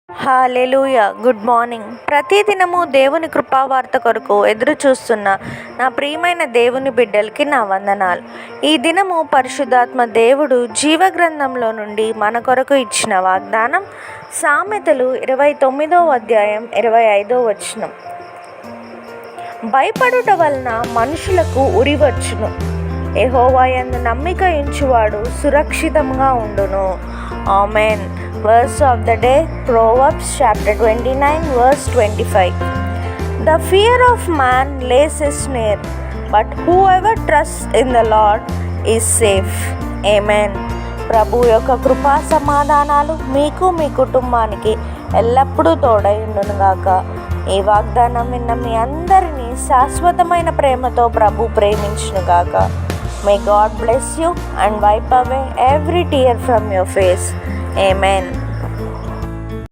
హల్లెలూయా. Good morning. ప్రతిదినము దేవుని కృపావార్త కొరకు ఎదురు చూస్తున్న నా ప్రియమైన దేవుని బిడ్డలకి నా వందనాలు. ఈ దినము పరిశుద్ధాత్మ దేవుడు జీవగ్రంథంలో నుండి మన కొరకు ఇచ్చిన వాగ్దానం సామెతలు 29వ అధ్యాయం 25వ వచనం. భయపడుట వలన మనుషులకు ఉరివచ్చును, యెహోవా యందు నమ్మిక ఉంచువాడు సురక్షితంగా ఉండును. Amen. Verse of the day, Proverbs chapter 29 verse 25. The fear of man lays a snare, but whoever trusts in the Lord is safe. Amen. ప్రభు యొక్క కృపా సమాధానాలు మీకు మీ కుటుంబానికి ఎల్లప్పుడూ తోడై ఉండునుగాక. ఈ వాగ్దానం విన్న మీ అందరినీ శాశ్వతమైన ప్రేమతో ప్రభు ప్రేమించునుగాక. May God bless you and wipe away every tear from your face. Amen.